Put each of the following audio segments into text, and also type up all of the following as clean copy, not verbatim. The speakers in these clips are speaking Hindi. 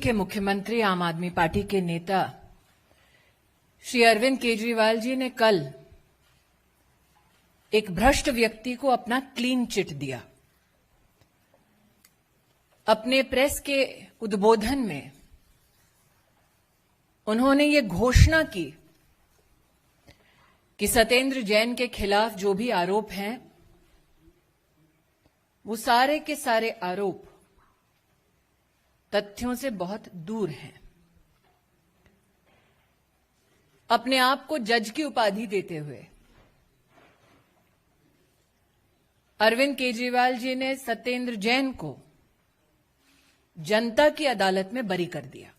के मुख्यमंत्री, आम आदमी पार्टी के नेता श्री अरविंद केजरीवाल जी ने कल एक भ्रष्ट व्यक्ति को अपना क्लीन चिट दिया। अपने प्रेस के उद्बोधन में उन्होंने ये घोषणा की कि सत्येंद्र जैन के खिलाफ जो भी आरोप हैं, वो सारे के सारे आरोप तथ्यों से बहुत दूर हैं। अपने आप को जज की उपाधि देते हुए अरविंद केजरीवाल जी ने सत्येंद्र जैन को जनता की अदालत में बरी कर दिया।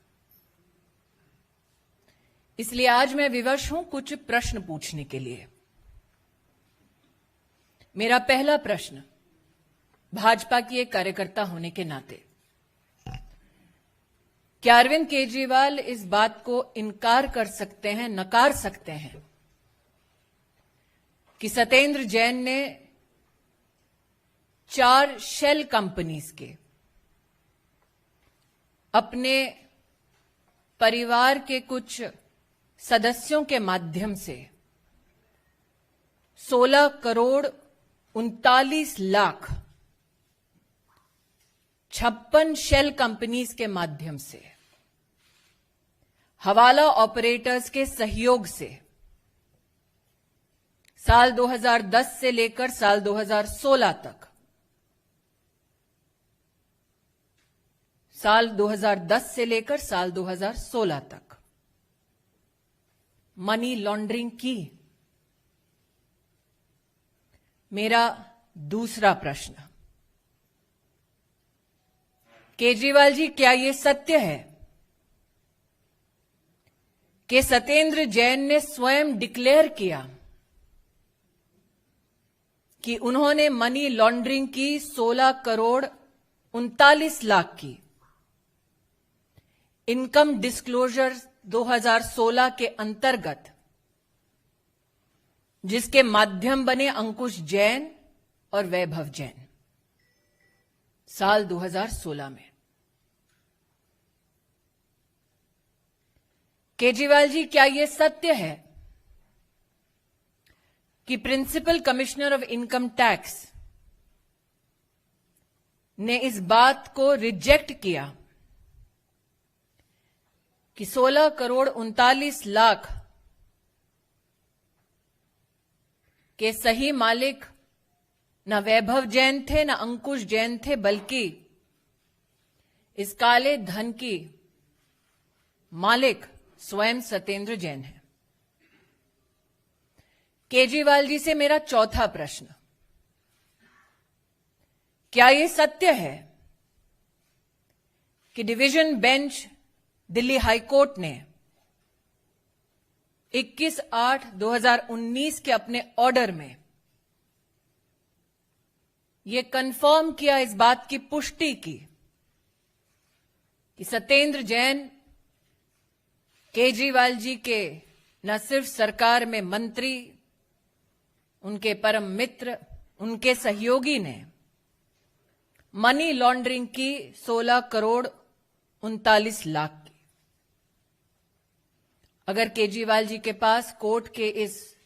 इसलिए आज मैं विवश हूं कुछ प्रश्न पूछने के लिए। मेरा पहला प्रश्न भाजपा की एक कार्यकर्ता होने के नाते, क्या अरविंद केजरीवाल इस बात को इनकार कर सकते हैं, नकार सकते हैं कि सत्येंद्र जैन ने 4 शेल कंपनीज के अपने परिवार के कुछ सदस्यों के माध्यम से 16 करोड़ 39 लाख 56 शेल कंपनीज के माध्यम से हवाला ऑपरेटर्स के सहयोग से साल 2010 से लेकर साल 2016 तक, साल 2010 से लेकर साल 2016 तक मनी लॉन्ड्रिंग की? मेरा दूसरा प्रश्न, केजरीवाल जी, क्या यह सत्य है कि सत्येंद्र जैन ने स्वयं डिक्लेयर किया कि उन्होंने मनी लॉन्ड्रिंग की 16 करोड़ 39 लाख की इनकम डिस्क्लोजर 2016 के अंतर्गत, जिसके माध्यम बने अंकुश जैन और वैभव जैन साल 2016 में? केजरीवाल जी, क्या यह सत्य है कि principal commissioner of income tax ने इस बात को रिजेक्ट किया कि 16 करोड़ 39 लाख के सही मालिक न वैभव जैन थे, न अंकुश जैन थे, बल्कि इस काले धन की मालिक स्वयं सत्येंद्र जैन है? केजरीवाल जी से मेरा चौथा प्रश्न, क्या यह सत्य है कि डिवीजन बेंच दिल्ली हाईकोर्ट ने 21/8/2019 के अपने ऑर्डर में यह कंफर्म किया, इस बात की पुष्टि की कि सत्येंद्र जैन केजरीवाल जी के न सिर्फ सरकार में मंत्री, उनके परम मित्र, उनके सहयोगी ने मनी लॉन्ड्रिंग की 16 करोड़ 39 लाख की? अगर केजरीवाल जी के पास कोर्ट के इस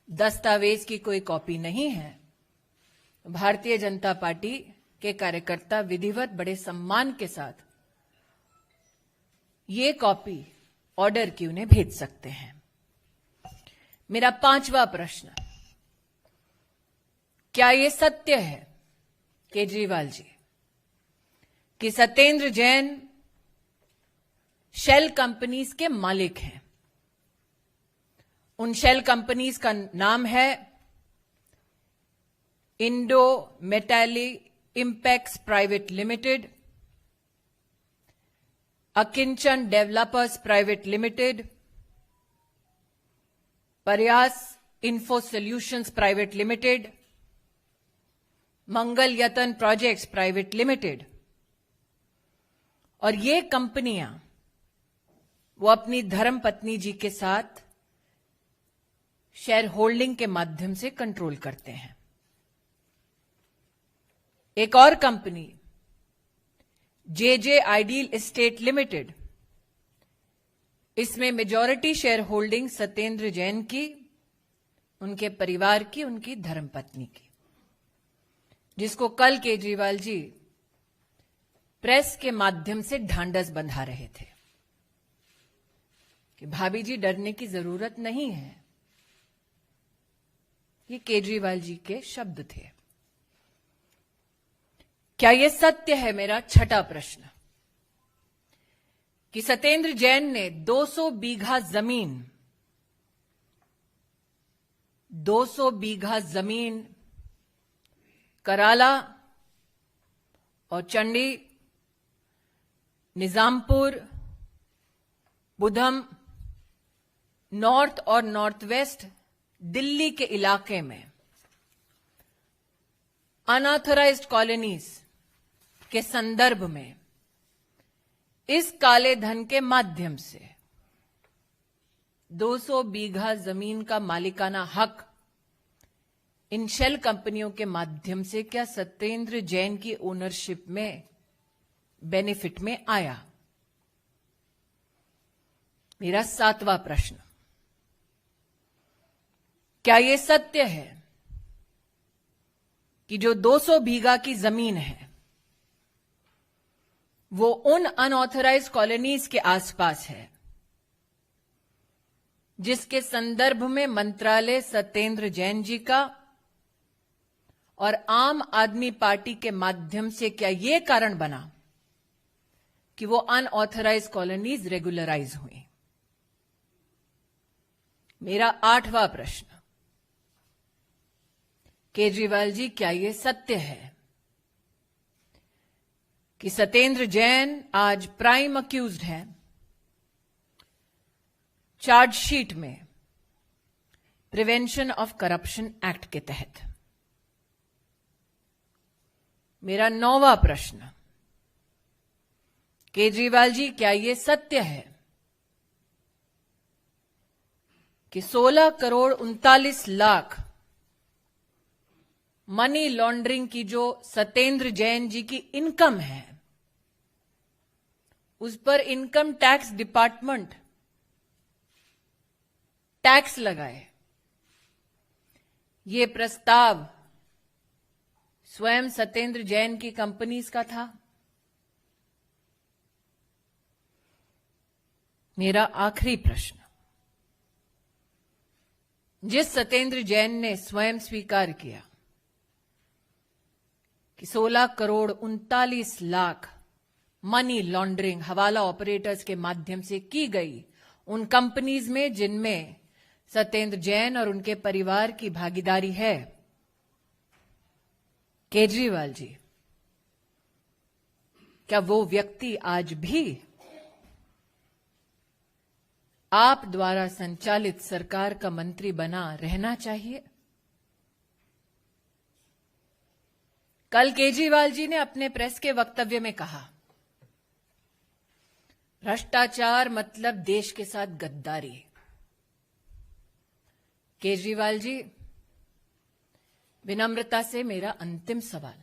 दस्तावेज की कोई कॉपी नहीं है, भारतीय जनता पार्टी के कार्यकर्ता विधिवत बड़े सम्मान के साथ ये कॉपी ऑर्डर की उन्हें भेज सकते हैं। मेरा पांचवा प्रश्न, क्या यह सत्य है केजरीवाल जी कि सत्येंद्र जैन शेल कंपनीज के मालिक हैं? उन शेल कंपनीज का नाम है Indo Metali Impex private limited, Akinchan developers private limited, Prayas info solutions private limited, Mangal Yatan projects private limited. और ये कंपनियां वो अपनी धर्मपत्नी जी के साथ शेयर होल्डिंग के माध्यम से कंट्रोल करते हैं। एक और company JJ ideal estate limited, इसमें majority shareholding Satyendra Jain की, उनके परिवार की, उनकी धर्मपत्नी की, जिसको कल केजरीवाल जी प्रेस के माध्यम से ढांढस बंधा रहे थे कि भाभी जी डरने की जरूरत नहीं है। ये केजरीवाल जी के शब्द थे। क्या यह सत्य है, मेरा छठा प्रश्न, कि सत्येंद्र जैन ने 200 बीघा जमीन कराला और चंडी, निजामपुर, बुधम, नॉर्थ और नॉर्थ वेस्ट दिल्ली के इलाके में अनऑथराइज्ड कॉलोनीज के संदर्भ में इस काले धन के माध्यम से 200 बीघा जमीन का मालिकाना हक इन शेल कंपनियों के माध्यम से क्या सत्येंद्र जैन की ओनरशिप में, बेनिफिट में आया? मेरा सातवां प्रश्न, क्या यह सत्य है कि जो 200 बीघा की जमीन है वो उन अनऑथराइज्ड कॉलोनीज के आसपास है जिसके संदर्भ में मंत्रालय सत्येंद्र जैन जी का और आम आदमी पार्टी के माध्यम से क्या यह कारण बना कि वो अनऑथराइज्ड कॉलोनीज रेगुलराइज हुई? मेरा आठवां प्रश्न, केजरीवाल जी क्या यह सत्य है कि सत्येंद्र जैन आज प्राइम अक्यूज्ड है चार्जशीट में प्रिवेंशन ऑफ करप्शन एक्ट के तहत? मेरा नौवां प्रश्न, केजरीवाल जी क्या यह सत्य है कि 16 करोड़ 39 लाख मनी लॉन्ड्रिंग की जो सत्येंद्र जैन जी की इनकम है उस पर इनकम टैक्स डिपार्टमेंट टैक्स लगाए? ये प्रस्ताव स्वयं सत्येंद्र जैन की कंपनीज का था? मेरा आखिरी प्रश्न, जिस सत्येंद्र जैन ने स्वयं स्वीकार किया कि 16 करोड़ 39 लाख मनी लॉन्ड्रिंग हवाला ऑपरेटर्स के माध्यम से की गई उन कंपनीज में जिनमें सत्येंद्र जैन और उनके परिवार की भागीदारी है, केजरीवाल जी क्या वो व्यक्ति आज भी आप द्वारा संचालित सरकार का मंत्री बना रहना चाहिए? कल केजरीवाल जी ने अपने प्रेस के वक्तव्य में कहा भ्रष्टाचार मतलब देश के साथ गद्दारी। केजरीवाल जी, विनम्रता से मेरा अंतिम सवाल,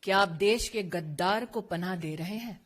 क्या आप देश के गद्दार को पनाह दे रहे हैं?